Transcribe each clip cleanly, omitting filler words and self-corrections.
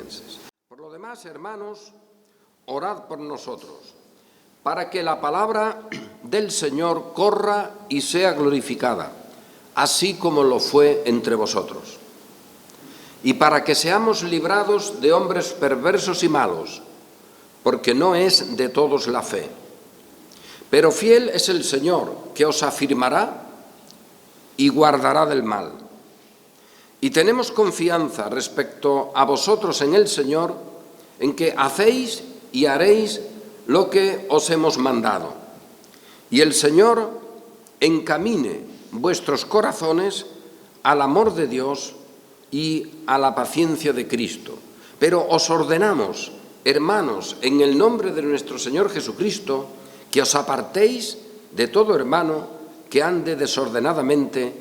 filipenses. Por lo demás, hermanos, orad por nosotros, para que la palabra del Señor corra y sea glorificada, así como lo fue entre vosotros, y para que seamos librados de hombres perversos y malos, porque no es de todos la fe. Pero fiel es el Señor, que os afirmará y guardará del mal. Y tenemos confianza respecto a vosotros en el Señor, en que hacéis y haréis lo que os hemos mandado. Y el Señor encamine vuestros corazones al amor de Dios y a la paciencia de Cristo. Pero os ordenamos, hermanos, en el nombre de nuestro Señor Jesucristo, que os apartéis de todo hermano que ande desordenadamente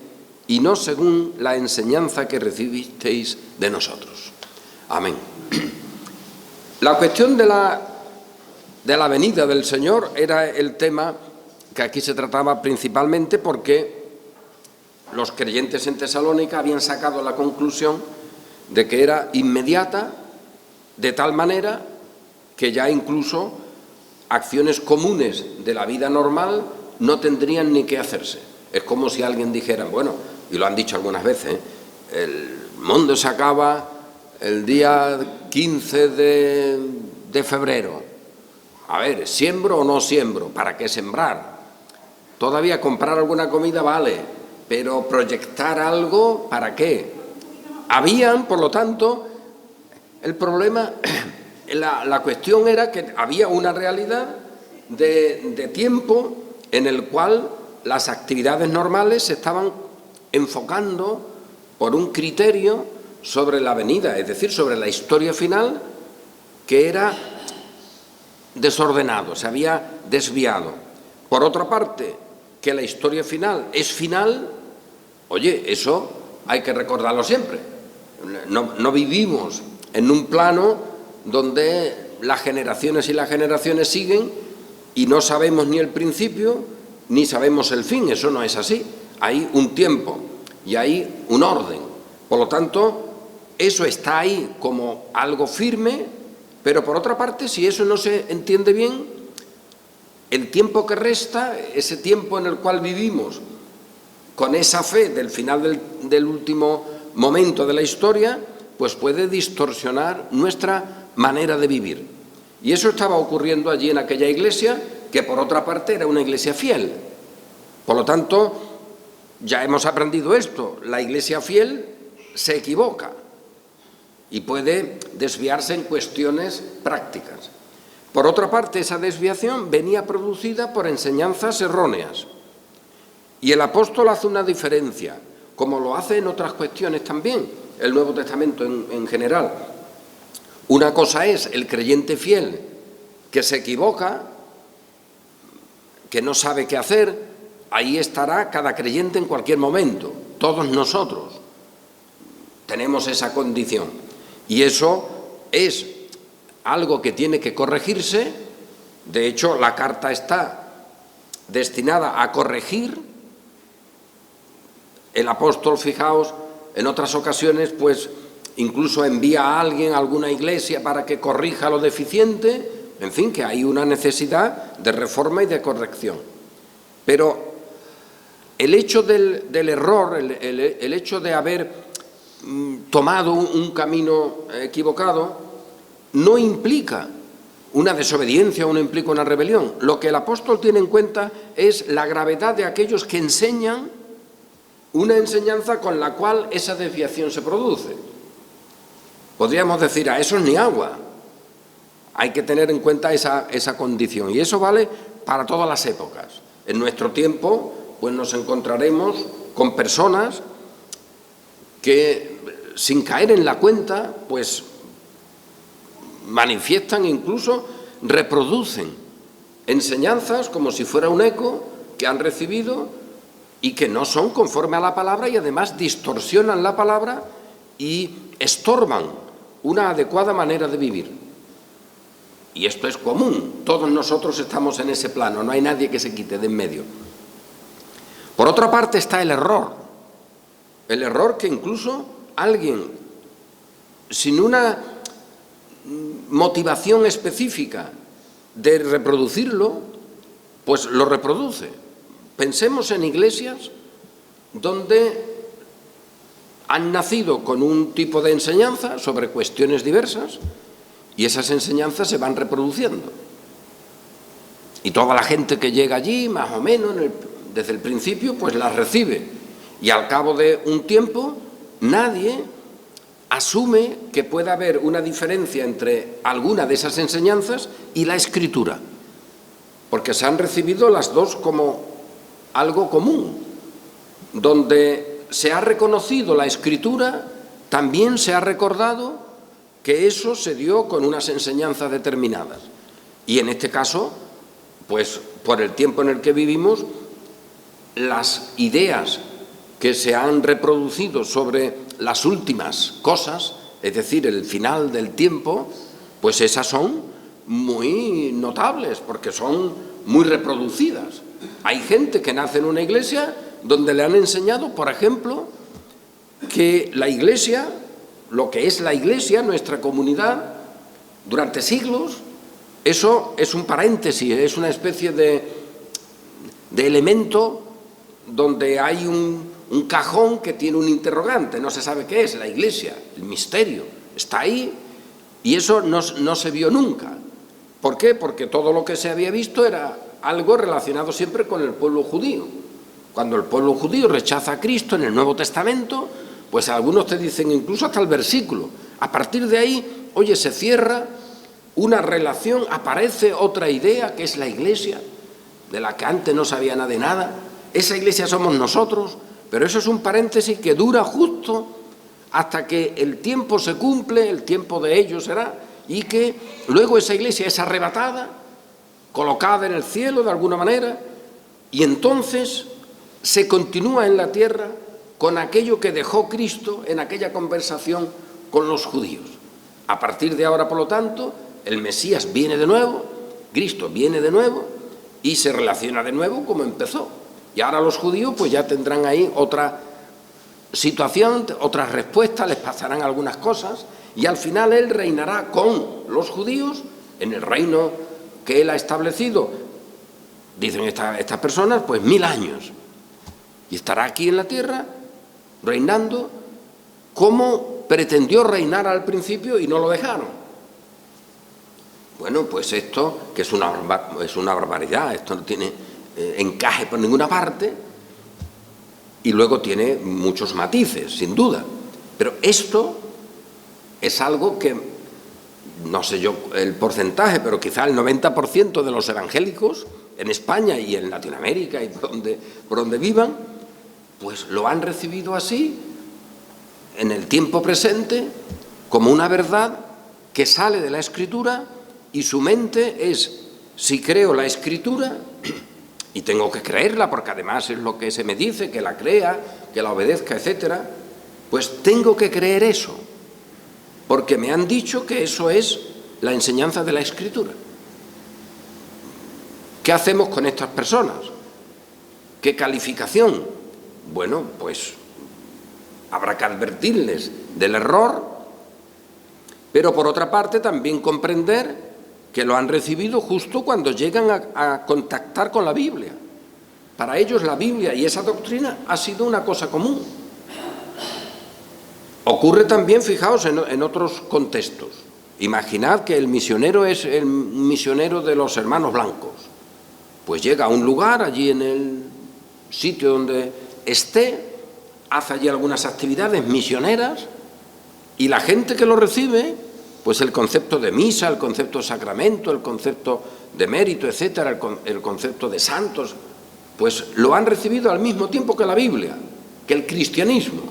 y no según la enseñanza que recibisteis de nosotros. Amén. La cuestión de la venida del Señor era el tema que aquí se trataba principalmente, porque los creyentes en Tesalónica habían sacado la conclusión de que era inmediata, de tal manera que ya incluso acciones comunes de la vida normal no tendrían ni que hacerse. Es como si alguien dijera, bueno, y lo han dicho algunas veces, el mundo se acaba el día 15 de febrero. A ver, ¿siembro o no siembro? ¿Para qué sembrar? Todavía comprar alguna comida vale, pero proyectar algo, ¿para qué? Habían, por lo tanto, el problema, la cuestión era que había una realidad de tiempo en el cual las actividades normales se estaban enfocando por un criterio sobre la venida, es decir, sobre la historia final, que era desordenado, se había desviado. Por otra parte, que la historia final es final, oye, eso hay que recordarlo siempre. No vivimos en un plano donde las generaciones y las generaciones siguen y no sabemos ni el principio ni sabemos el fin. Eso no es así. Hay un tiempo y hay un orden. Por lo tanto, eso está ahí como algo firme, pero por otra parte, si eso no se entiende bien, el tiempo que resta, ese tiempo en el cual vivimos con esa fe del final del último momento de la historia, pues puede distorsionar nuestra manera de vivir. Y eso estaba ocurriendo allí en aquella iglesia, que por otra parte era una iglesia fiel. Por lo tanto, ya hemos aprendido esto, la iglesia fiel se equivoca y puede desviarse en cuestiones prácticas. Por otra parte, esa desviación venía producida por enseñanzas erróneas. Y el apóstol hace una diferencia, como lo hace en otras cuestiones también, el Nuevo Testamento en general. Una cosa es el creyente fiel que se equivoca, que no sabe qué hacer, ahí estará cada creyente en cualquier momento, todos nosotros tenemos esa condición. Y eso es algo que tiene que corregirse. De hecho, la carta está destinada a corregir. El apóstol, fijaos, en otras ocasiones, pues incluso envía a alguien a alguna iglesia para que corrija lo deficiente. En fin, que hay una necesidad de reforma y de corrección. Pero el hecho del error, el hecho de haber tomado un camino equivocado, no implica una desobediencia o no implica una rebelión. Lo que el apóstol tiene en cuenta es la gravedad de aquellos que enseñan una enseñanza con la cual esa desviación se produce. Podríamos decir, a esos ni agua. Hay que tener en cuenta esa condición, y eso vale para todas las épocas. En nuestro tiempo, pues nos encontraremos con personas que, sin caer en la cuenta, pues manifiestan, incluso reproducen enseñanzas como si fuera un eco que han recibido y que no son conforme a la palabra, y además distorsionan la palabra y estorban una adecuada manera de vivir. Y esto es común, todos nosotros estamos en ese plano, no hay nadie que se quite de en medio. Por otra parte está el error que incluso alguien sin una motivación específica de reproducirlo, pues lo reproduce. Pensemos en iglesias donde han nacido con un tipo de enseñanza sobre cuestiones diversas y esas enseñanzas se van reproduciendo. Y toda la gente que llega allí, más o menos, desde el principio, pues las recibe. Y al cabo de un tiempo, nadie asume que pueda haber una diferencia entre alguna de esas enseñanzas y la Escritura, porque se han recibido las dos como algo común. Donde se ha reconocido la Escritura, también se ha recordado que eso se dio con unas enseñanzas determinadas. Y en este caso, pues por el tiempo en el que vivimos, las ideas que se han reproducido sobre las últimas cosas, es decir, el final del tiempo, pues esas son muy notables, porque son muy reproducidas. Hay gente que nace en una iglesia donde le han enseñado, por ejemplo, que la iglesia, lo que es la iglesia, nuestra comunidad, durante siglos, eso es un paréntesis, es una especie de elemento donde hay un cajón que tiene un interrogante, no se sabe qué es, la iglesia, el misterio, está ahí y eso no se vio nunca. ¿Por qué? Porque todo lo que se había visto era algo relacionado siempre con el pueblo judío. Cuando el pueblo judío rechaza a Cristo en el Nuevo Testamento, pues algunos te dicen incluso hasta el versículo. A partir de ahí, oye, se cierra una relación, aparece otra idea que es la iglesia, de la que antes no sabía nada de nada. Esa iglesia somos nosotros, pero eso es un paréntesis que dura justo hasta que el tiempo se cumple, el tiempo de ellos será, y que luego esa iglesia es arrebatada, colocada en el cielo de alguna manera, y entonces se continúa en la tierra con aquello que dejó Cristo en aquella conversación con los judíos. A partir de ahora, por lo tanto, el Mesías viene de nuevo, Cristo viene de nuevo y se relaciona de nuevo como empezó. Y ahora los judíos pues ya tendrán ahí otra situación, otras respuestas, les pasarán algunas cosas y al final Él reinará con los judíos en el reino que Él ha establecido, dicen estas personas, pues 1000 años. Y estará aquí en la tierra reinando como pretendió reinar al principio y no lo dejaron. Bueno, pues esto, que es una barbaridad, esto no tiene encaje por ninguna parte y luego tiene muchos matices, sin duda. Pero esto es algo que, no sé yo el porcentaje, pero quizá el 90% de los evangélicos en España y en Latinoamérica y por donde vivan, pues lo han recibido así, en el tiempo presente, como una verdad que sale de la Escritura y su mente es, si creo la Escritura, y tengo que creerla porque además es lo que se me dice, que la crea, que la obedezca, etcétera, pues tengo que creer eso, porque me han dicho que eso es la enseñanza de la Escritura. ¿Qué hacemos con estas personas? ¿Qué calificación? Bueno, pues habrá que advertirles del error, pero por otra parte también comprender que lo han recibido justo cuando llegan a contactar con la Biblia. Para ellos la Biblia y esa doctrina ha sido una cosa común. Ocurre también, fijaos, en otros contextos. Imaginad que el misionero es el misionero de los hermanos blancos. Pues llega a un lugar, allí en el sitio donde esté, hace allí algunas actividades misioneras y la gente que lo recibe, pues el concepto de misa, el concepto de sacramento, el concepto de mérito, etcétera, el concepto de santos, pues lo han recibido al mismo tiempo que la Biblia, que el cristianismo.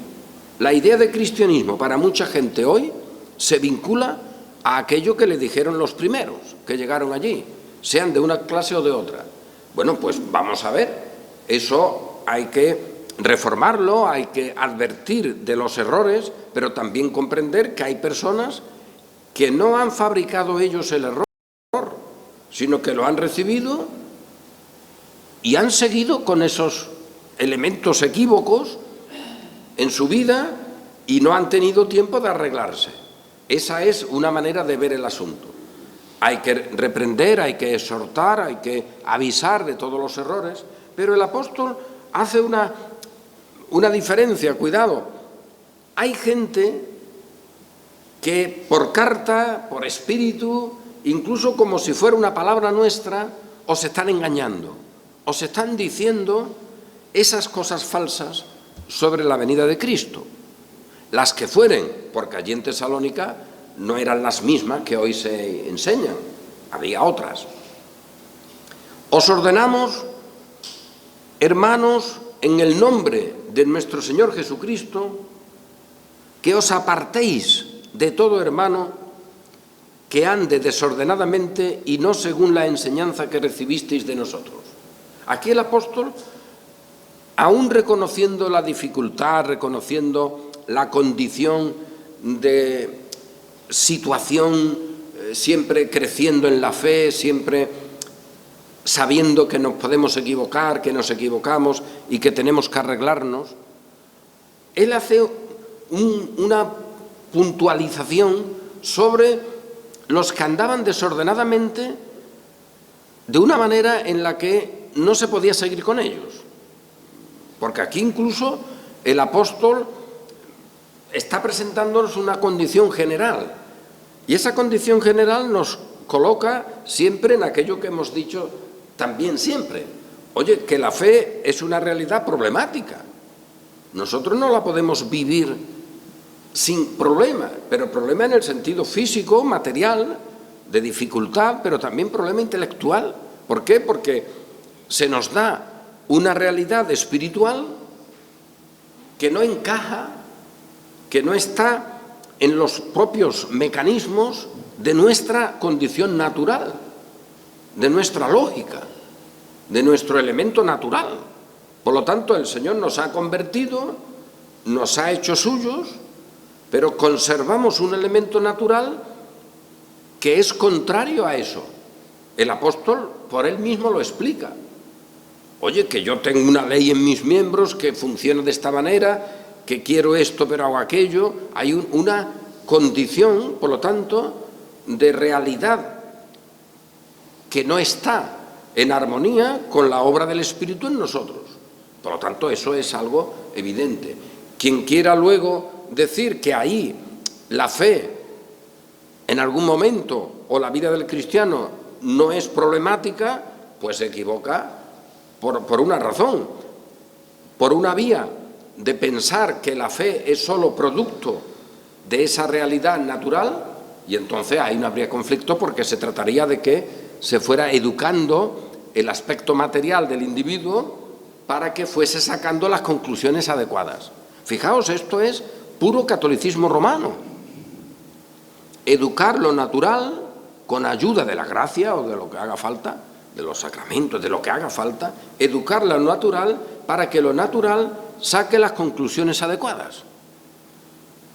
La idea de cristianismo para mucha gente hoy se vincula a aquello que le dijeron los primeros que llegaron allí, sean de una clase o de otra. Bueno, pues vamos a ver, eso hay que reformarlo, hay que advertir de los errores, pero también comprender que hay personas que no han fabricado ellos el error, sino que lo han recibido y han seguido con esos elementos equívocos en su vida y no han tenido tiempo de arreglarse. Esa es una manera de ver el asunto. Hay que reprender, hay que exhortar, hay que avisar de todos los errores, pero el apóstol hace una diferencia, cuidado. Hay gente que por carta, por espíritu, incluso como si fuera una palabra nuestra, os están engañando, os están diciendo esas cosas falsas sobre la venida de Cristo. Las que fueren, porque allí en Tesalónica no eran las mismas que hoy se enseñan, había otras. Os ordenamos, hermanos, en el nombre de nuestro Señor Jesucristo, que os apartéis de todo hermano que ande desordenadamente y no según la enseñanza que recibisteis de nosotros. Aquí el apóstol, aún reconociendo la dificultad, reconociendo la condición de situación, siempre creciendo en la fe, siempre sabiendo que nos podemos equivocar, que nos equivocamos y que tenemos que arreglarnos, él hace una puntualización sobre los que andaban desordenadamente de una manera en la que no se podía seguir con ellos. Porque aquí incluso el apóstol está presentándonos una condición general, y esa condición general nos coloca siempre en aquello que hemos dicho también siempre. Oye, que la fe es una realidad problemática. Nosotros no la podemos vivir sin problema, pero problema en el sentido físico, material, de dificultad, pero también problema intelectual. ¿Por qué? Porque se nos da una realidad espiritual que no encaja, que no está en los propios mecanismos de nuestra condición natural, de nuestra lógica, de nuestro elemento natural. Por lo tanto, el Señor nos ha convertido, nos ha hecho suyos, pero conservamos un elemento natural que es contrario a eso. El apóstol por él mismo lo explica. Oye, que yo tengo una ley en mis miembros que funciona de esta manera, que quiero esto pero hago aquello. Hay una condición, por lo tanto, de realidad que no está en armonía con la obra del Espíritu en nosotros. Por lo tanto, eso es algo evidente. Quien quiera luego decir que ahí la fe en algún momento o la vida del cristiano no es problemática, pues se equivoca por una razón, por una vía de pensar que la fe es solo producto de esa realidad natural, y entonces ahí no habría conflicto porque se trataría de que se fuera educando el aspecto material del individuo para que fuese sacando las conclusiones adecuadas. Fijaos, esto es puro catolicismo romano. Educar lo natural con ayuda de la gracia o de lo que haga falta, de los sacramentos, de lo que haga falta, educar lo natural para que lo natural saque las conclusiones adecuadas.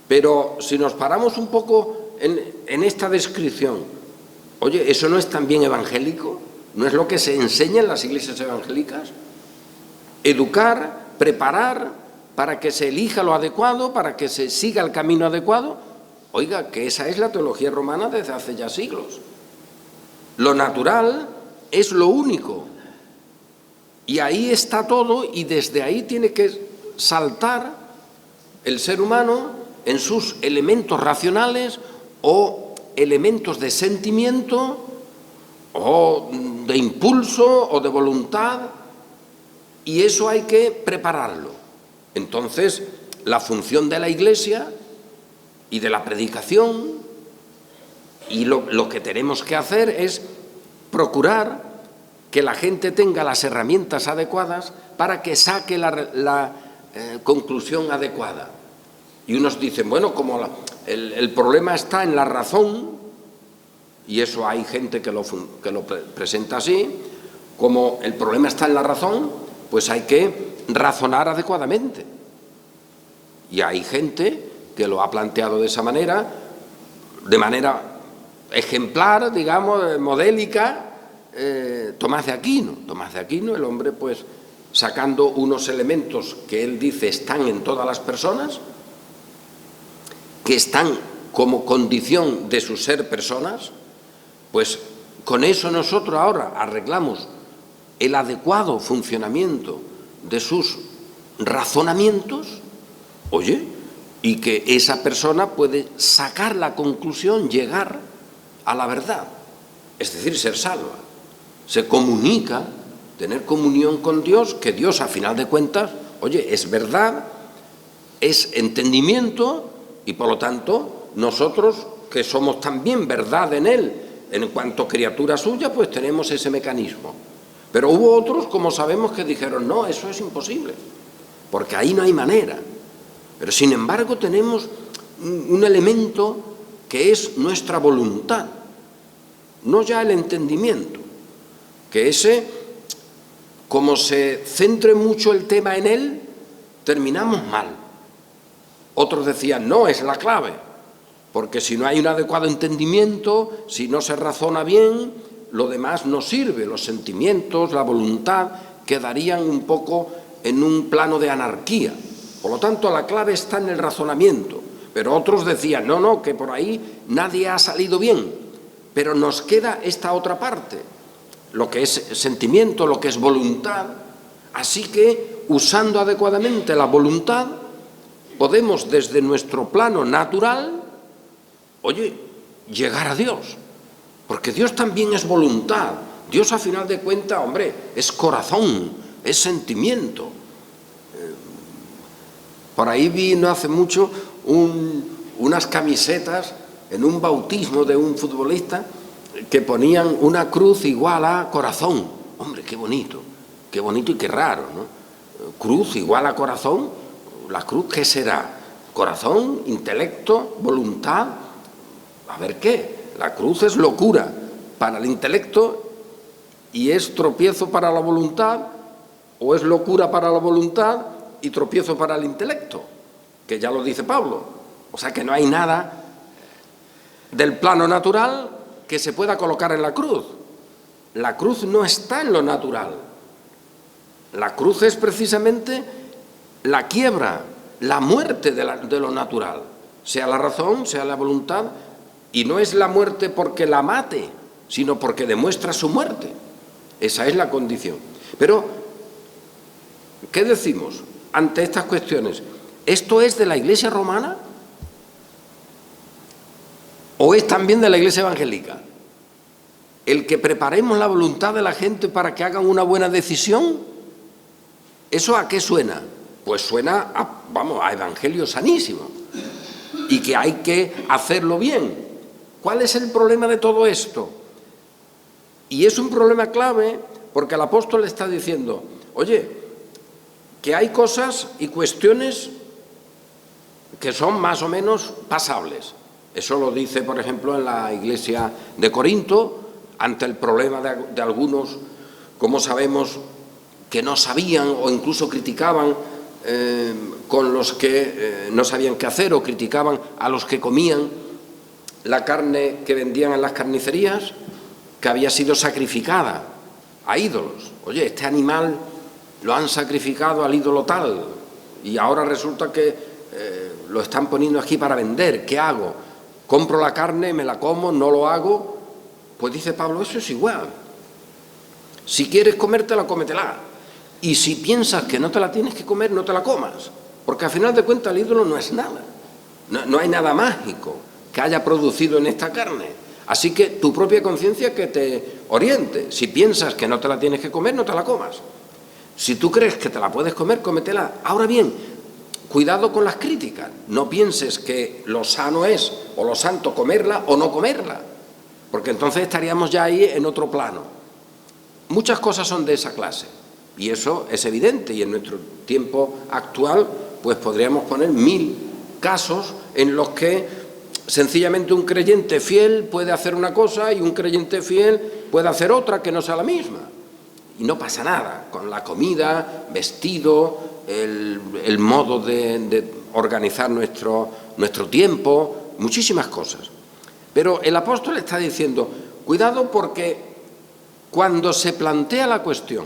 Pero si nos paramos un poco en esta descripción, oye, ¿eso no es también evangélico? ¿No es lo que se enseña en las iglesias evangélicas? Educar, preparar para que se elija lo adecuado, para que se siga el camino adecuado. Oiga, que esa es la teología romana desde hace ya siglos. Lo natural es lo único. Y ahí está todo, y desde ahí tiene que saltar el ser humano en sus elementos racionales o elementos de sentimiento o de impulso o de voluntad, y eso hay que prepararlo. Entonces, la función de la Iglesia y de la predicación y lo que tenemos que hacer es procurar que la gente tenga las herramientas adecuadas para que saque la conclusión adecuada. Y unos dicen, bueno, como el problema está en la razón, y eso hay gente que lo presenta así, como el problema está en la razón, pues hay que razonar adecuadamente. Y hay gente que lo ha planteado de esa manera, de manera ejemplar, digamos, modélica, Tomás de Aquino. Tomás de Aquino, el hombre, pues, sacando unos elementos que él dice están en todas las personas, que están como condición de su ser personas, pues con eso nosotros ahora arreglamos el adecuado funcionamiento de sus razonamientos, oye, y que esa persona puede sacar la conclusión, llegar a la verdad, es decir, ser salva. Se comunica, tener comunión con Dios, que Dios a final de cuentas, oye, es verdad, es entendimiento y por lo tanto nosotros que somos también verdad en Él, en cuanto criatura suya, pues tenemos ese mecanismo. Pero hubo otros, como sabemos, que dijeron, no, eso es imposible, porque ahí no hay manera. Pero sin embargo tenemos un elemento que es nuestra voluntad, no ya el entendimiento, que ese, como se centre mucho el tema en él, terminamos mal. Otros decían, no, es la clave, porque si no hay un adecuado entendimiento, si no se razona bien, lo demás no sirve, los sentimientos, la voluntad, quedarían un poco en un plano de anarquía. Por lo tanto, la clave está en el razonamiento. Pero otros decían, no, no, que por ahí nadie ha salido bien. Pero nos queda esta otra parte, lo que es sentimiento, lo que es voluntad. Así que, usando adecuadamente la voluntad, podemos desde nuestro plano natural, oye, llegar a Dios. Porque Dios también es voluntad. Dios, a final de cuentas, hombre, es corazón, es sentimiento. Por ahí vi no hace mucho unas camisetas en un bautismo de un futbolista que ponían una cruz igual a corazón. Hombre, qué bonito y qué raro, ¿no? Cruz igual a corazón. ¿La cruz qué será? ¿Corazón, intelecto, voluntad? A ver qué. La cruz es locura para el intelecto y es tropiezo para la voluntad, o es locura para la voluntad y tropiezo para el intelecto, que ya lo dice Pablo. O sea que no hay nada del plano natural que se pueda colocar en la cruz. La cruz no está en lo natural. La cruz es precisamente la quiebra, la muerte de lo natural, sea la razón, sea la voluntad, y no es la muerte porque la mate, sino porque demuestra su muerte. Esa es la condición. Pero, ¿qué decimos ante estas cuestiones? ¿Esto es de la Iglesia romana o es también de la Iglesia evangélica? El que preparemos la voluntad de la gente para que hagan una buena decisión, ¿eso a qué suena? Pues suena a evangelio sanísimo y que hay que hacerlo bien. ¿Cuál es el problema de todo esto? Y es un problema clave porque el apóstol está diciendo, oye, que hay cosas y cuestiones que son más o menos pasables. Eso lo dice, por ejemplo, en la iglesia de Corinto, ante el problema de algunos, como sabemos, que no sabían o incluso criticaban con los que no sabían qué hacer, o criticaban a los que comían la carne que vendían en las carnicerías, que había sido sacrificada a ídolos. Oye, este animal lo han sacrificado al ídolo tal y ahora resulta que lo están poniendo aquí para vender. ¿Qué hago? ¿Compro la carne, me la como, no lo hago? Pues dice Pablo, eso es igual. Si quieres comértela, cómetela. Y si piensas que no te la tienes que comer, no te la comas. Porque al final de cuentas el ídolo no es nada. No hay nada mágico que haya producido en esta carne. Así que tu propia conciencia que te oriente. Si piensas que no te la tienes que comer, no te la comas. Si tú crees que te la puedes comer, cómetela. Ahora bien, cuidado con las críticas. No pienses que lo sano es, o lo santo, comerla o no comerla. Porque entonces estaríamos ya ahí en otro plano. Muchas cosas son de esa clase. Y eso es evidente. Y en nuestro tiempo actual, pues podríamos poner 1000 casos en los que sencillamente un creyente fiel puede hacer una cosa y un creyente fiel puede hacer otra que no sea la misma. Y no pasa nada con la comida, vestido, el modo de organizar nuestro tiempo, muchísimas cosas. Pero el apóstol está diciendo, cuidado porque cuando se plantea la cuestión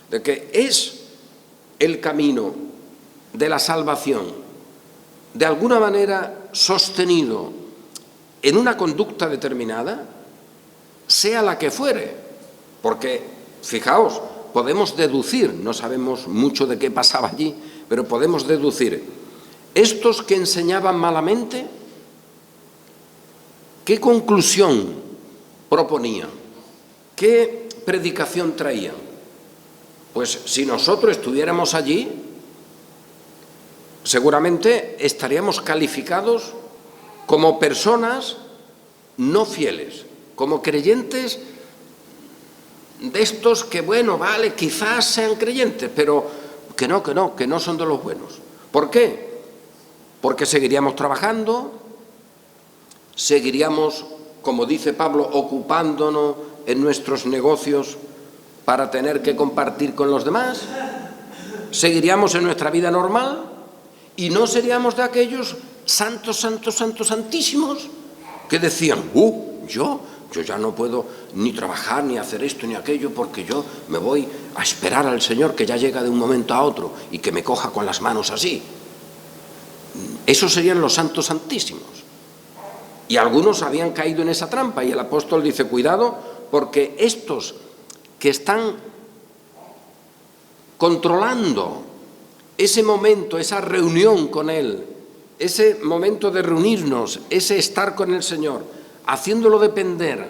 de que es el camino de la salvación de alguna manera sostenido en una conducta determinada, sea la que fuere, porque, fijaos, podemos deducir, no sabemos mucho de qué pasaba allí, pero podemos deducir, estos que enseñaban malamente, ¿qué conclusión proponían? ¿Qué predicación traían? Pues si nosotros estuviéramos allí, seguramente estaríamos calificados como personas no fieles, como creyentes de estos que, bueno, vale, quizás sean creyentes, pero que no son de los buenos. ¿Por qué? Porque seguiríamos trabajando, seguiríamos, como dice Pablo, ocupándonos en nuestros negocios para tener que compartir con los demás, seguiríamos en nuestra vida normal y no seríamos de aquellos santos, santísimos que decían, yo ya no puedo ni trabajar, ni hacer esto, ni aquello, porque yo me voy a esperar al Señor que ya llega de un momento a otro y que me coja con las manos así. Esos serían los santos santísimos. Y algunos habían caído en esa trampa y el apóstol dice, cuidado, porque estos que están controlando ese momento, esa reunión con Él, ese momento de reunirnos, ese estar con el Señor, haciéndolo depender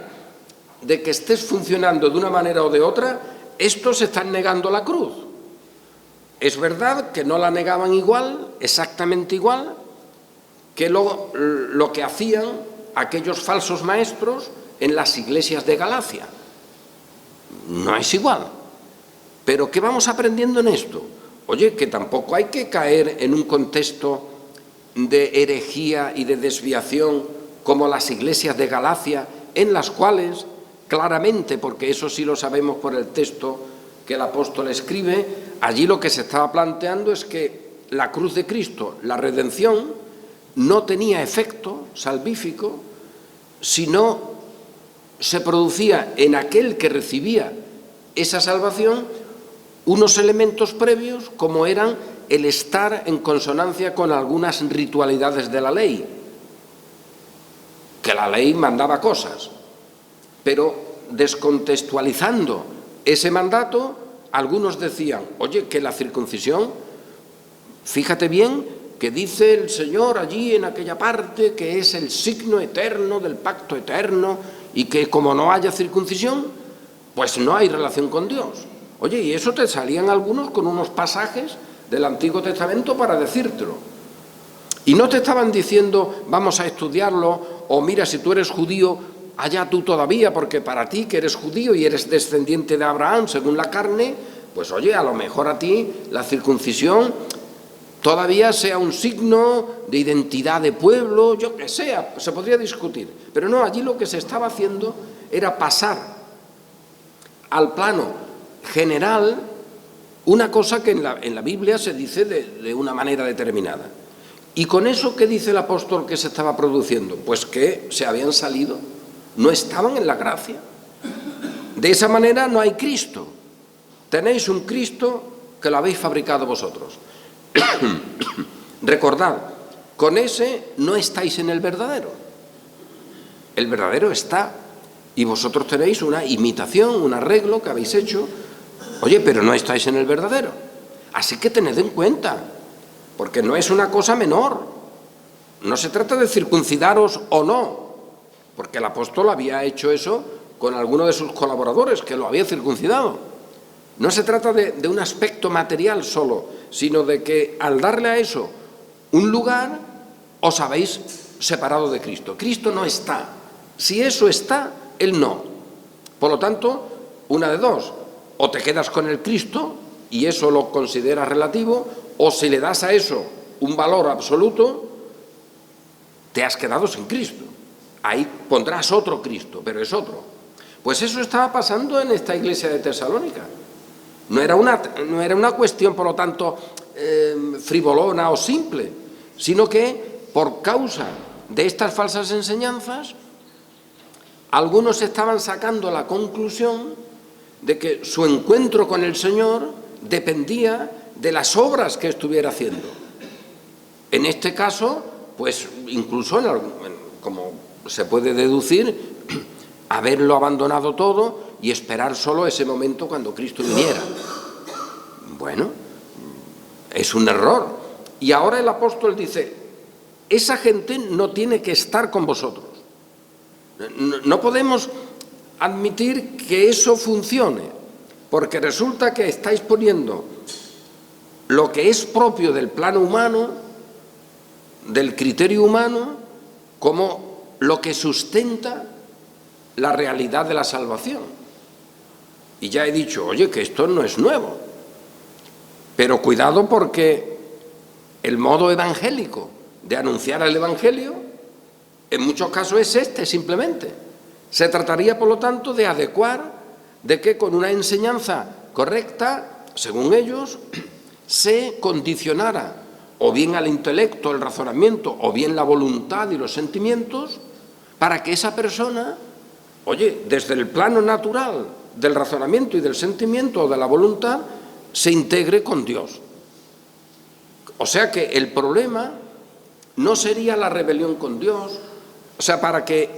de que estés funcionando de una manera o de otra, estos están negando la cruz. Es verdad que no la negaban igual, exactamente igual, que lo que hacían aquellos falsos maestros en las iglesias de Galacia. No es igual. Pero ¿qué vamos aprendiendo en esto? Oye, que tampoco hay que caer en un contexto de herejía y de desviación como las iglesias de Galacia, en las cuales claramente, porque eso sí lo sabemos por el texto que el apóstol escribe, allí lo que se estaba planteando es que la cruz de Cristo, la redención, no tenía efecto salvífico si no se producía en aquel que recibía esa salvación unos elementos previos como eran el estar en consonancia con algunas ritualidades de la ley, que la ley mandaba cosas, pero descontextualizando ese mandato, algunos decían, oye, que la circuncisión, fíjate bien, que dice el Señor allí en aquella parte que es el signo eterno del pacto eterno y que como no haya circuncisión, pues no hay relación con Dios. Oye, y eso te salían algunos con unos pasajes del Antiguo Testamento para decírtelo. Y no te estaban diciendo, vamos a estudiarlo, o mira, si tú eres judío, allá tú todavía, porque para ti que eres judío y eres descendiente de Abraham según la carne, pues oye, a lo mejor a ti la circuncisión todavía sea un signo de identidad de pueblo, yo que sea, se podría discutir. Pero no, allí lo que se estaba haciendo era pasar al plano general una cosa que en la Biblia se dice de una manera determinada. ¿Y con eso qué dice el apóstol que se estaba produciendo? Pues que se habían salido, no estaban en la gracia. De esa manera no hay Cristo. Tenéis un Cristo que lo habéis fabricado vosotros. Recordad, con ese no estáis en el verdadero. El verdadero está. Y vosotros tenéis una imitación, un arreglo que habéis hecho. Oye, pero no estáis en el verdadero. Así que tened en cuenta, porque no es una cosa menor. No se trata de circuncidaros o no, porque el apóstol había hecho eso con alguno de sus colaboradores, que lo había circuncidado. No se trata de un aspecto material solo, sino de que al darle a eso un lugar, os habéis separado de Cristo. Cristo no está. Si eso está, Él no. Por lo tanto, una de dos, o te quedas con el Cristo y eso lo consideras relativo, o si le das a eso un valor absoluto, te has quedado sin Cristo. Ahí pondrás otro Cristo, pero es otro. Pues eso estaba pasando en esta iglesia de Tesalónica. No era una cuestión, por lo tanto, frivolona o simple, sino que por causa de estas falsas enseñanzas, algunos estaban sacando la conclusión de que su encuentro con el Señor dependía de las obras que estuviera haciendo. En este caso, pues incluso como se puede deducir haberlo abandonado todo y esperar solo ese momento cuando Cristo viniera. Bueno, es un error. Y ahora el apóstol dice, esa gente no tiene que estar con vosotros. No podemos admitir que eso funcione, porque resulta que estáis poniendo lo que es propio del plano humano, del criterio humano, como lo que sustenta la realidad de la salvación. Y ya he dicho, oye, que esto no es nuevo, pero cuidado, porque el modo evangélico de anunciar el Evangelio en muchos casos es este simplemente. Se trataría, por lo tanto, de adecuar, de que con una enseñanza correcta, según ellos, se condicionara o bien al intelecto, el razonamiento, o bien la voluntad y los sentimientos, para que esa persona, oye, desde el plano natural del razonamiento y del sentimiento o de la voluntad, se integre con Dios. O sea que el problema no sería la rebelión con Dios. O sea, para que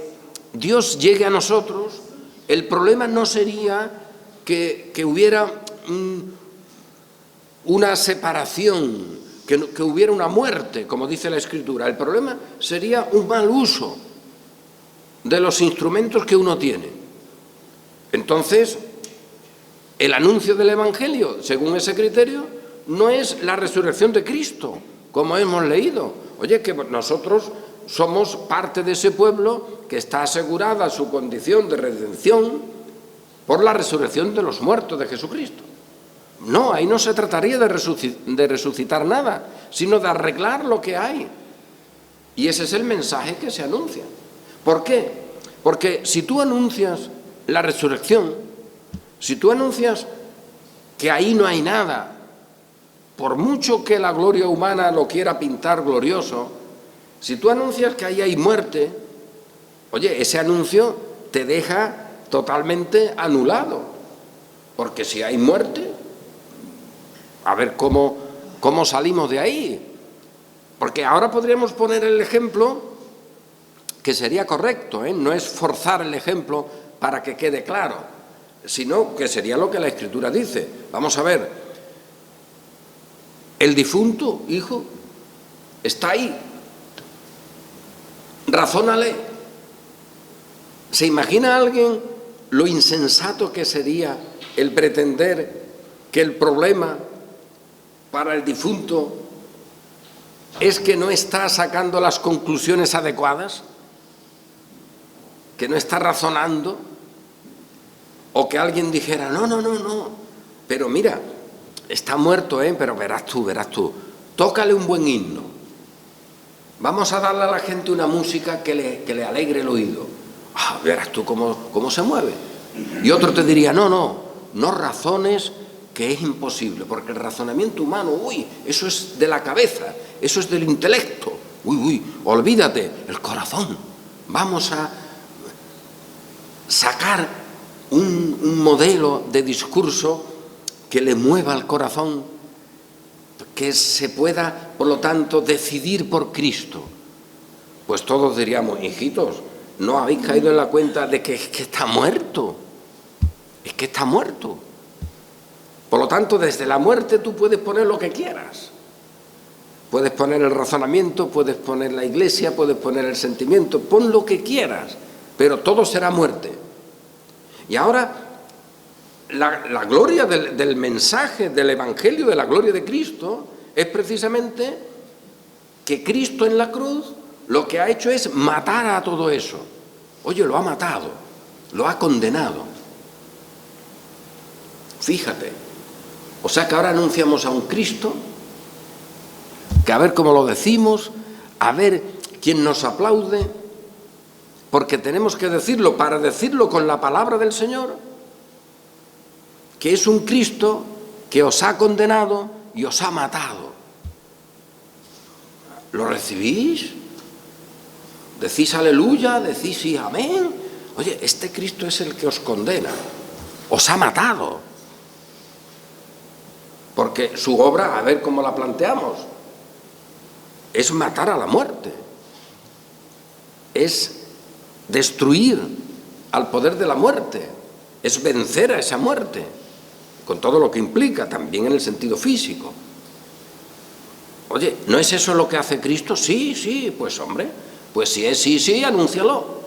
Dios llegue a nosotros, el problema no sería que hubiera una separación, que hubiera una muerte, como dice la Escritura. El problema sería un mal uso de los instrumentos que uno tiene. Entonces, el anuncio del Evangelio, según ese criterio, no es la resurrección de Cristo, como hemos leído. Oye, que nosotros somos parte de ese pueblo que está asegurada su condición de redención por la resurrección de los muertos de Jesucristo. No, ahí no se trataría de resucitar nada, sino de arreglar lo que hay. Y ese es el mensaje que se anuncia. ¿Por qué? Porque si tú anuncias la resurrección, si tú anuncias que ahí no hay nada, por mucho que la gloria humana lo quiera pintar glorioso, si tú anuncias que ahí hay muerte, oye, ese anuncio te deja totalmente anulado, porque si hay muerte, a ver cómo salimos de ahí. Porque ahora podríamos poner el ejemplo que sería correcto, no es forzar el ejemplo para que quede claro, sino que sería lo que la Escritura dice. Vamos a ver, el difunto hijo está ahí, razónale. ¿Se imagina alguien lo insensato que sería el pretender que el problema para el difunto es que no está sacando las conclusiones adecuadas, que no está razonando, o que alguien dijera, no, pero mira, está muerto, pero verás tú, tócale un buen himno, vamos a darle a la gente una música que le alegre el oído, verás tú cómo se mueve. Y otro te diría, no razones, que es imposible, porque el razonamiento humano, eso es de la cabeza, eso es del intelecto, olvídate, el corazón. Vamos a sacar un modelo de discurso que le mueva el corazón, que se pueda, por lo tanto, decidir por Cristo. Pues todos diríamos, hijitos, ¿no habéis caído en la cuenta de que es que está muerto? Es que está muerto. Por lo tanto, desde la muerte tú puedes poner lo que quieras. Puedes poner el razonamiento, puedes poner la iglesia, puedes poner el sentimiento, pon lo que quieras, pero todo será muerte. Y ahora, la gloria del mensaje, del Evangelio, de la gloria de Cristo, es precisamente que Cristo en la cruz lo que ha hecho es matar a todo eso. Oye, lo ha matado, lo ha condenado. Fíjate. O sea que ahora anunciamos a un Cristo, que a ver cómo lo decimos, a ver quién nos aplaude, porque tenemos que decirlo para decirlo con la palabra del Señor, que es un Cristo que os ha condenado y os ha matado. ¿Lo recibís? ¿Decís aleluya? ¿Decís sí, amén? Oye, este Cristo es el que os condena, os ha matado. Porque su obra, a ver cómo la planteamos, es matar a la muerte. Es destruir al poder de la muerte, es vencer a esa muerte, con todo lo que implica, también en el sentido físico. Oye, ¿no es eso lo que hace Cristo? Sí, sí, pues hombre, pues si es sí, sí, anúncialo.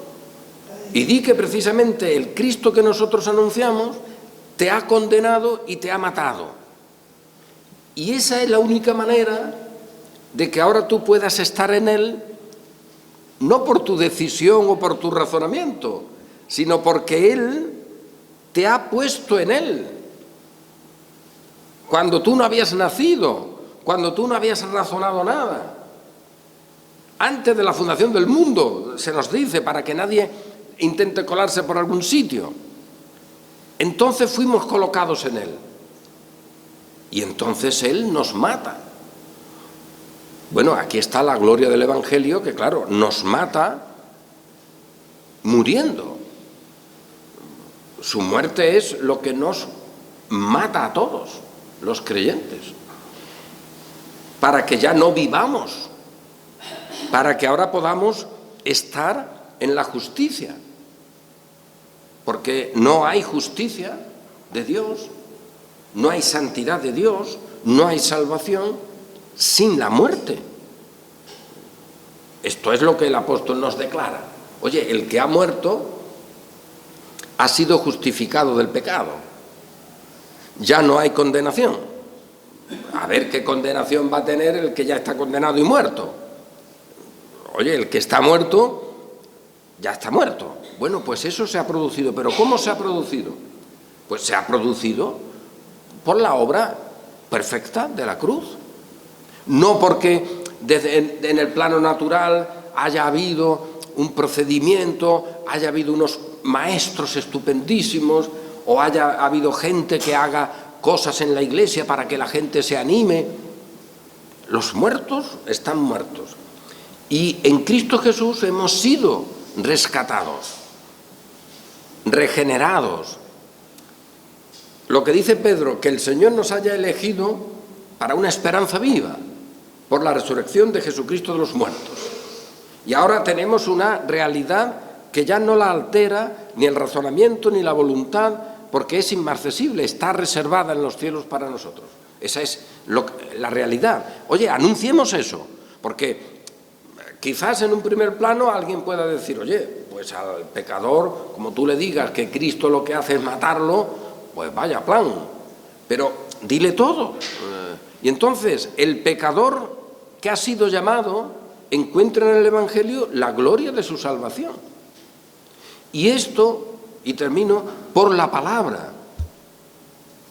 Y di que precisamente el Cristo que nosotros anunciamos te ha condenado y te ha matado. Y esa es la única manera de que ahora tú puedas estar en Él, no por tu decisión o por tu razonamiento, sino porque Él te ha puesto en Él. Cuando tú no habías nacido, cuando tú no habías razonado nada. Antes de la fundación del mundo, se nos dice, para que nadie intente colarse por algún sitio. Entonces fuimos colocados en Él. Y entonces Él nos mata. Bueno, aquí está la gloria del Evangelio, que claro, nos mata muriendo. Su muerte es lo que nos mata a todos, los creyentes, para que ya no vivamos, para que ahora podamos estar en la justicia, porque no hay justicia de Dios, no hay santidad de Dios, no hay salvación sin la muerte. Esto es lo que el apóstol nos declara. Oye, el que ha muerto ha sido justificado del pecado. Ya no hay condenación. A ver qué condenación va a tener el que ya está condenado y muerto. Oye, el que está muerto, ya está muerto. Bueno, pues eso se ha producido. ¿Pero cómo se ha producido? Pues se ha producido por la obra perfecta de la cruz. No porque en el plano natural haya habido un procedimiento, haya habido unos maestros estupendísimos, o haya habido gente que haga cosas en la iglesia para que la gente se anime. Los muertos están muertos. Y en Cristo Jesús hemos sido rescatados, regenerados. Lo que dice Pedro, que el Señor nos haya elegido para una esperanza viva, por la resurrección de Jesucristo de los muertos. Y ahora tenemos una realidad que ya no la altera ni el razonamiento ni la voluntad, porque es inmarcesible, está reservada en los cielos para nosotros. Esa es la realidad. Oye, anunciemos eso, porque quizás en un primer plano alguien pueda decir, oye, pues al pecador, como tú le digas que Cristo lo que hace es matarlo, pues vaya plan, pero dile todo. Y entonces el pecador que ha sido llamado encuentra en el Evangelio la gloria de su salvación. Y esto, y termino, por la palabra.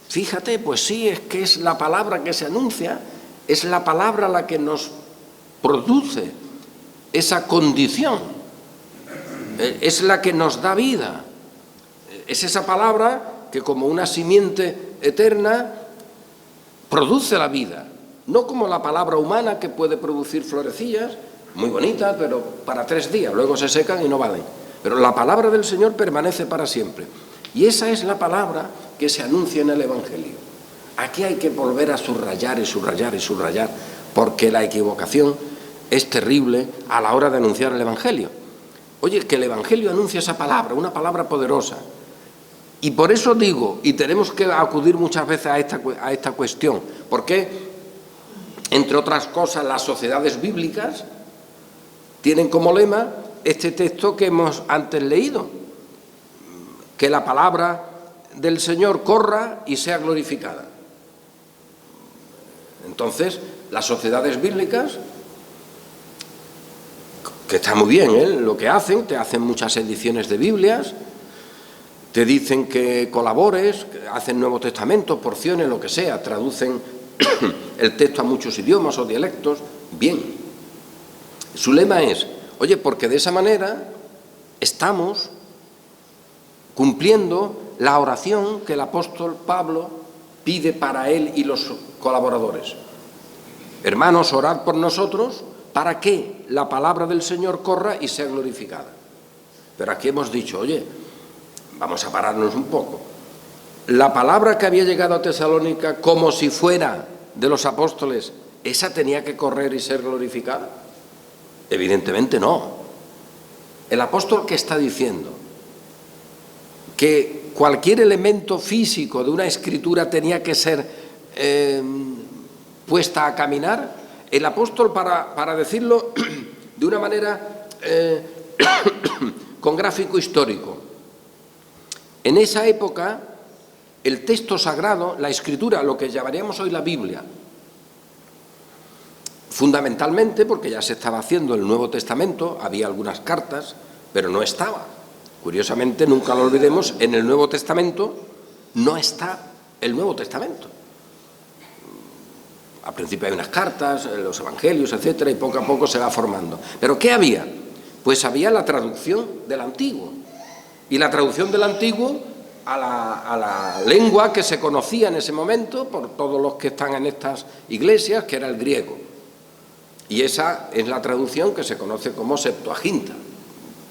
Fíjate, pues sí, es que es la palabra que se anuncia, es la palabra la que nos produce esa condición, es la que nos da vida. Es esa palabra que como una simiente eterna produce la vida. No como la palabra humana que puede producir florecillas, muy bonitas, pero para 3 días, luego se secan y no valen. Pero la palabra del Señor permanece para siempre. Y esa es la palabra que se anuncia en el Evangelio. Aquí hay que volver a subrayar y subrayar y subrayar, porque la equivocación es terrible a la hora de anunciar el Evangelio. Oye, que el Evangelio anuncia esa palabra, una palabra poderosa. Y por eso digo, y tenemos que acudir muchas veces a esta cuestión, porque entre otras cosas, las sociedades bíblicas tienen como lema este texto que hemos antes leído, que la palabra del Señor corra y sea glorificada. Entonces, las sociedades bíblicas, que está muy bien lo que hacen, te hacen muchas ediciones de Biblias, te dicen que colabores, que hacen Nuevo Testamento, porciones, lo que sea, traducen el texto a muchos idiomas o dialectos, bien. Su lema es, oye, porque de esa manera estamos cumpliendo la oración que el apóstol Pablo pide para él y los colaboradores. Hermanos, orad por nosotros para que la palabra del Señor corra y sea glorificada. Pero aquí hemos dicho, oye, vamos a pararnos un poco. La palabra que había llegado a Tesalónica como si fuera de los apóstoles, ¿esa tenía que correr y ser glorificada? Evidentemente no. ¿El apóstol qué está diciendo? ¿Que cualquier elemento físico de una escritura tenía que ser puesta a caminar? El apóstol, para decirlo de una manera con gráfico histórico, en esa época el texto sagrado, la escritura, lo que llamaríamos hoy la Biblia, fundamentalmente porque ya se estaba haciendo el Nuevo Testamento, había algunas cartas, pero no estaba. Curiosamente, nunca lo olvidemos, en el Nuevo Testamento no está el Nuevo Testamento. Al principio hay unas cartas, los evangelios, etcétera, y poco a poco se va formando. ¿Pero qué había? Pues había la traducción del Antiguo. Y la traducción del Antiguo a la lengua que se conocía en ese momento por todos los que están en estas iglesias, que era el griego. Y esa es la traducción que se conoce como Septuaginta,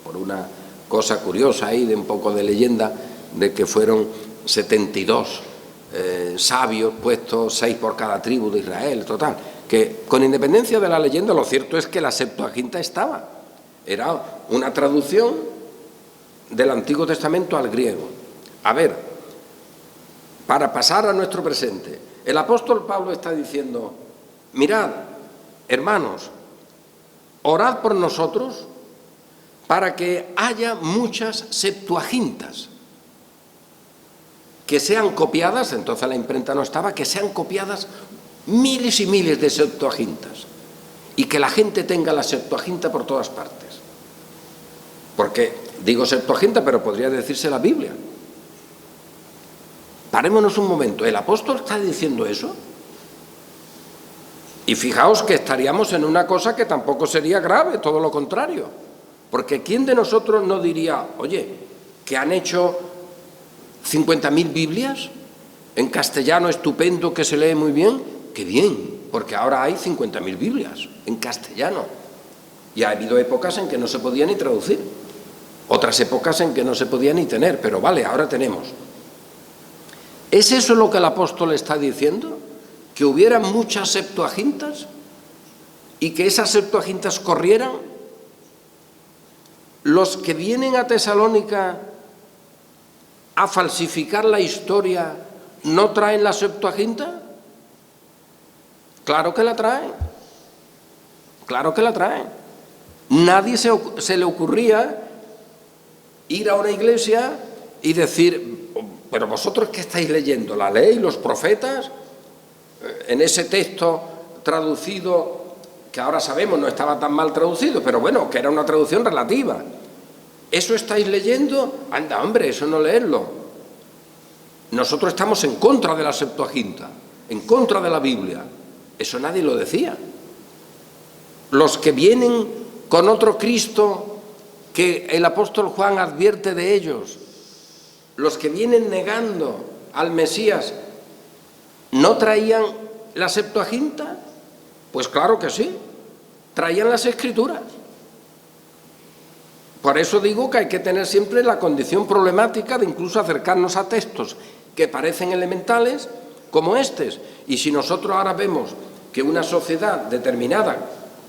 por una cosa curiosa ahí, de un poco de leyenda, de que fueron 72 sabios puestos, 6 por cada tribu de Israel, total. Que con independencia de la leyenda, lo cierto es que la Septuaginta estaba. Era una traducción del Antiguo Testamento al griego. A ver, para pasar a nuestro presente, el apóstol Pablo está diciendo: mirad, hermanos, orad por nosotros para que haya muchas Septuagintas, que sean copiadas, entonces la imprenta no estaba, que sean copiadas miles y miles de Septuagintas, y que la gente tenga la Septuaginta por todas partes. Porque digo Septuaginta, pero podría decirse la Biblia. Parémonos un momento, ¿el apóstol está diciendo eso? Y fijaos que estaríamos en una cosa que tampoco sería grave, todo lo contrario. Porque ¿quién de nosotros no diría, oye, que han hecho 50.000 Biblias en castellano estupendo, que se lee muy bien? ¡Qué bien! Porque ahora hay 50.000 Biblias en castellano. Y ha habido épocas en que no se podía ni traducir. Otras épocas en que no se podía ni tener, pero vale, ahora tenemos. ¿Es eso lo que el apóstol está diciendo? ¿Que hubiera muchas Septuagintas y que esas Septuagintas corrieran? ¿Los que vienen a Tesalónica a falsificar la historia no traen la Septuaginta? Claro que la traen. Claro que la traen. Nadie se le ocurría ir a una iglesia y decir: pero vosotros, ¿qué estáis leyendo? ¿La ley, los profetas? En ese texto traducido, que ahora sabemos no estaba tan mal traducido, pero bueno, que era una traducción relativa. ¿Eso estáis leyendo? Anda, hombre, eso no leerlo. Nosotros estamos en contra de la Septuaginta, en contra de la Biblia. Eso nadie lo decía. Los que vienen con otro Cristo que el apóstol Juan advierte de ellos, los que vienen negando al Mesías, ¿no traían la Septuaginta? Pues claro que sí, traían las Escrituras. Por eso digo que hay que tener siempre la condición problemática de incluso acercarnos a textos que parecen elementales como estos. Y si nosotros ahora vemos que una sociedad determinada,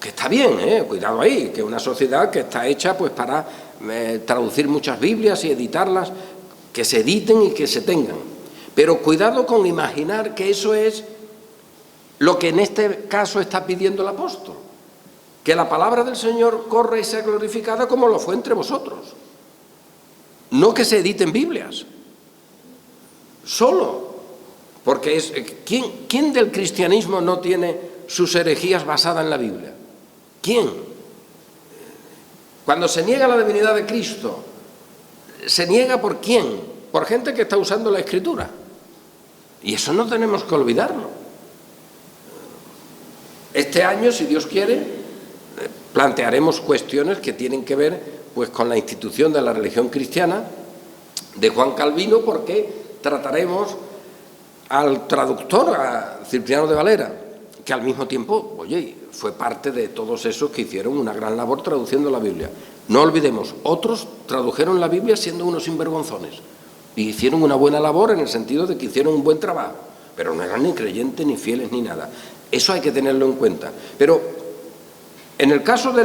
que está bien, cuidado ahí, que una sociedad que está hecha pues para traducir muchas Biblias y editarlas, que se editen y que se tengan. Pero cuidado con imaginar que eso es lo que en este caso está pidiendo el apóstol. Que la palabra del Señor corra y sea glorificada como lo fue entre vosotros. No que se editen Biblias. Solo. Porque ¿quién del cristianismo no tiene sus herejías basadas en la Biblia? ¿Quién? Cuando se niega la divinidad de Cristo, ¿se niega por quién? Por gente que está usando la Escritura. Y eso no tenemos que olvidarlo. Este año, si Dios quiere, plantearemos cuestiones que tienen que ver pues, con la institución de la religión cristiana de Juan Calvino, porque trataremos al traductor, a Cipriano de Valera, que al mismo tiempo, oye, fue parte de todos esos que hicieron una gran labor traduciendo la Biblia. No olvidemos, otros tradujeron la Biblia siendo unos sinvergonzones y hicieron una buena labor en el sentido de que hicieron un buen trabajo, pero no eran ni creyentes, ni fieles, ni nada. Eso hay que tenerlo en cuenta. Pero en el caso de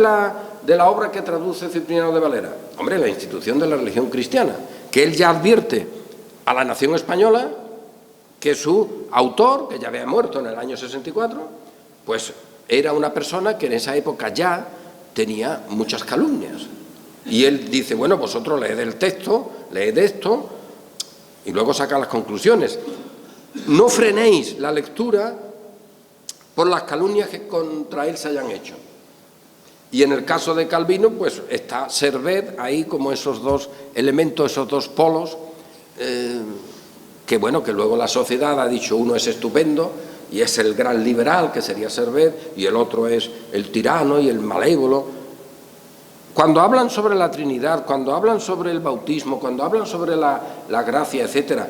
de la obra que traduce Cipriano de Valera? Hombre, la institución de la religión cristiana, que él ya advierte a la nación española que su autor, que ya había muerto en el año 64, pues era una persona que en esa época ya tenía muchas calumnias. Y él dice, bueno, vosotros leed el texto, leed esto, y luego saca las conclusiones. No frenéis la lectura por las calumnias que contra él se hayan hecho. Y en el caso de Calvino, pues está Servet ahí como esos dos elementos, esos dos polos, que bueno, que luego la sociedad ha dicho uno es estupendo y es el gran liberal, que sería Servet, y el otro es el tirano y el malévolo. Cuando hablan sobre la Trinidad, cuando hablan sobre el bautismo, cuando hablan sobre la gracia, etcétera,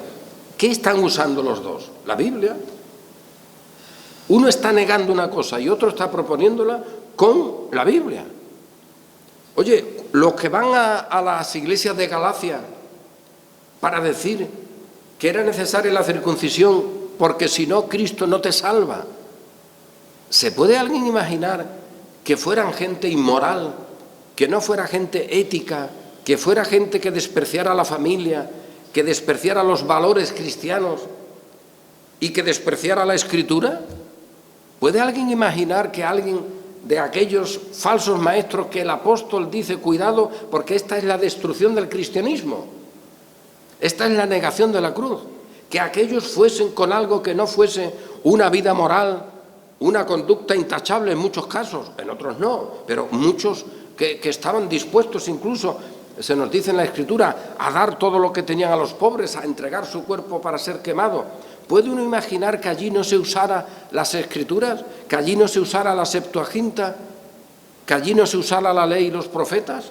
¿qué están usando los dos? La Biblia. Uno está negando una cosa y otro está proponiéndola con la Biblia. Oye, los que van a las iglesias de Galacia para decir que era necesaria la circuncisión porque si no Cristo no te salva, ¿se puede alguien imaginar que fueran gente inmoral, que no fuera gente ética, que fuera gente que despreciara a la familia, que despreciara los valores cristianos y que despreciara la Escritura? ¿Puede alguien imaginar que alguien de aquellos falsos maestros que el apóstol dice, cuidado, porque esta es la destrucción del cristianismo, esta es la negación de la cruz, que aquellos fuesen con algo que no fuese una vida moral, una conducta intachable en muchos casos, en otros no, pero muchos que estaban dispuestos incluso, se nos dice en la Escritura, a dar todo lo que tenían a los pobres, a entregar su cuerpo para ser quemado? ¿Puede uno imaginar que allí no se usara las Escrituras, que allí no se usara la Septuaginta, que allí no se usara la ley y los profetas?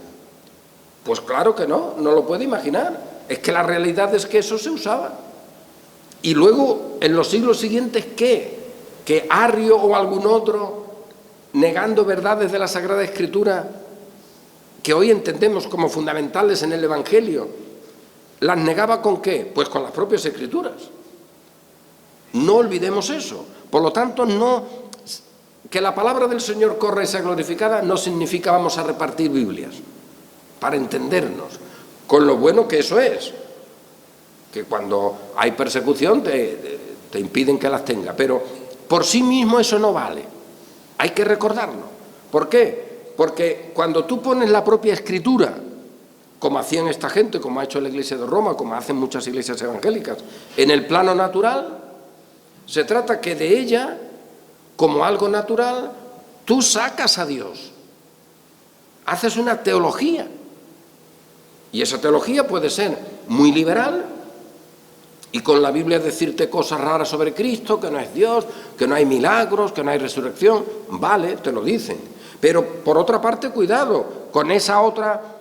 Pues claro que no, no lo puede imaginar. Es que la realidad es que eso se usaba. Y luego, en los siglos siguientes, ¿qué? Que Arrio o algún otro, negando verdades de la Sagrada Escritura, que hoy entendemos como fundamentales en el Evangelio, ¿las negaba con qué? Pues con las propias Escrituras. No olvidemos eso. Por lo tanto, que la palabra del Señor corra y sea glorificada no significa vamos a repartir Biblias, para entendernos, con lo bueno que eso es, que cuando hay persecución te impiden que las tenga, pero por sí mismo eso no vale, hay que recordarlo. ¿Por qué? Porque cuando tú pones la propia Escritura, como hacían esta gente, como ha hecho la Iglesia de Roma, como hacen muchas iglesias evangélicas, en el plano natural, se trata que de ella, como algo natural, tú sacas a Dios, haces una teología, y esa teología puede ser muy liberal, y con la Biblia decirte cosas raras sobre Cristo, que no es Dios, que no hay milagros, que no hay resurrección, vale, te lo dicen. Pero por otra parte, cuidado, con esa otra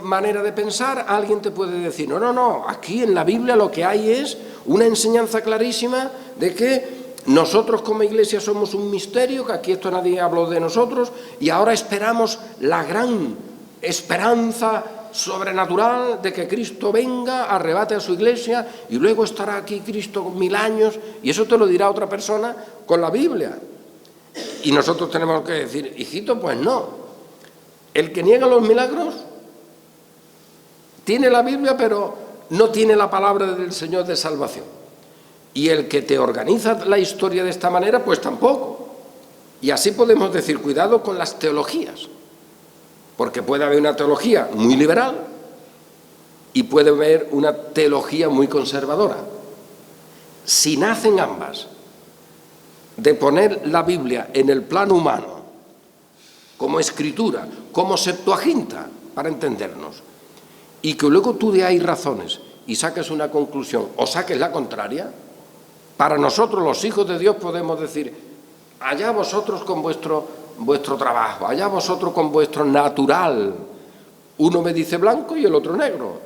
manera de pensar, alguien te puede decir, no, aquí en la Biblia lo que hay es una enseñanza clarísima de que nosotros como Iglesia somos un misterio, que aquí esto nadie habló de nosotros, y ahora esperamos la gran esperanza sobrenatural de que Cristo venga, arrebate a su Iglesia y luego estará aquí Cristo 1000 años, y eso te lo dirá otra persona con la Biblia. Y nosotros tenemos que decir, hijito, pues no. El que niega los milagros tiene la Biblia, pero no tiene la palabra del Señor de salvación. Y el que te organiza la historia de esta manera, pues tampoco. Y así podemos decir, cuidado con las teologías, porque puede haber una teología muy liberal y puede haber una teología muy conservadora. Si nacen ambas de poner la Biblia en el plano humano, como escritura, como Septuaginta, para entendernos, y que luego tú de ahí razones y saques una conclusión o saques la contraria, para nosotros los hijos de Dios podemos decir, allá vosotros con vuestro trabajo, allá vosotros con vuestro natural. Uno me dice blanco y el otro negro.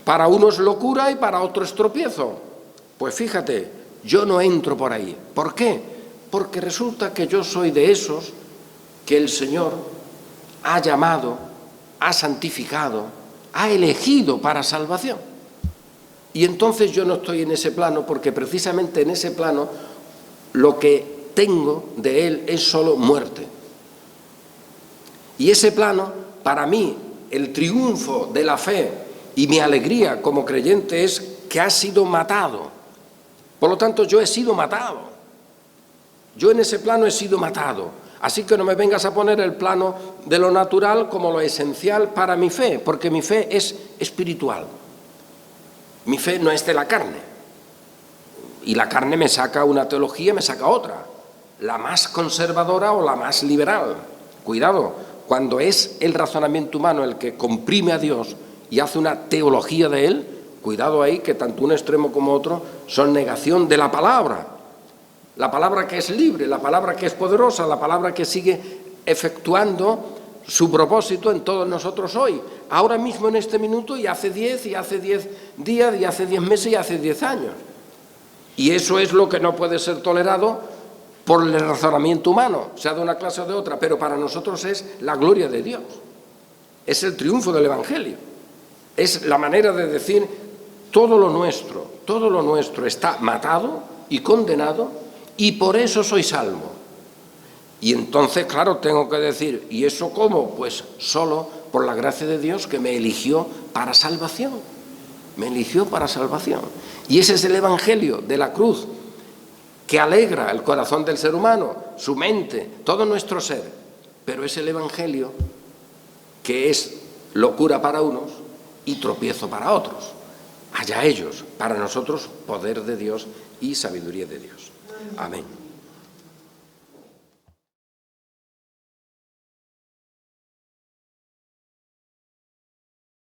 Para uno es locura y para otro es tropiezo. Pues fíjate, yo no entro por ahí. ¿Por qué? Porque resulta que yo soy de esos que el Señor ha llamado, ha santificado, ha elegido para salvación. Y entonces yo no estoy en ese plano porque precisamente en ese plano lo que tengo de Él es solo muerte. Y ese plano, para mí, el triunfo de la fe y mi alegría como creyente es que ha sido matado. Por lo tanto, yo he sido matado. Yo en ese plano he sido matado. Así que no me vengas a poner el plano de lo natural como lo esencial para mi fe, porque mi fe es espiritual. Mi fe no es de la carne. Y la carne me saca una teología, me saca otra. La más conservadora o la más liberal. Cuidado, cuando es el razonamiento humano el que comprime a Dios y hace una teología de Él, cuidado ahí que tanto un extremo como otro son negación de la palabra. La palabra que es libre, la palabra que es poderosa, la palabra que sigue efectuando su propósito en todos nosotros hoy. Ahora mismo en este minuto y hace 10, y hace 10 días, y hace 10 meses, y hace 10 años. Y eso es lo que no puede ser tolerado por el razonamiento humano, sea de una clase o de otra, pero para nosotros es la gloria de Dios. Es el triunfo del Evangelio. Es la manera de decir todo lo nuestro está matado y condenado y por eso soy salvo. Y entonces, claro, tengo que decir, ¿y eso cómo? Pues solo por la gracia de Dios que me eligió para salvación. Me eligió para salvación. Y ese es el Evangelio de la cruz, que alegra el corazón del ser humano, su mente, todo nuestro ser. Pero es el Evangelio que es locura para unos y tropiezo para otros. Allá ellos, para nosotros, poder de Dios y sabiduría de Dios. Amén.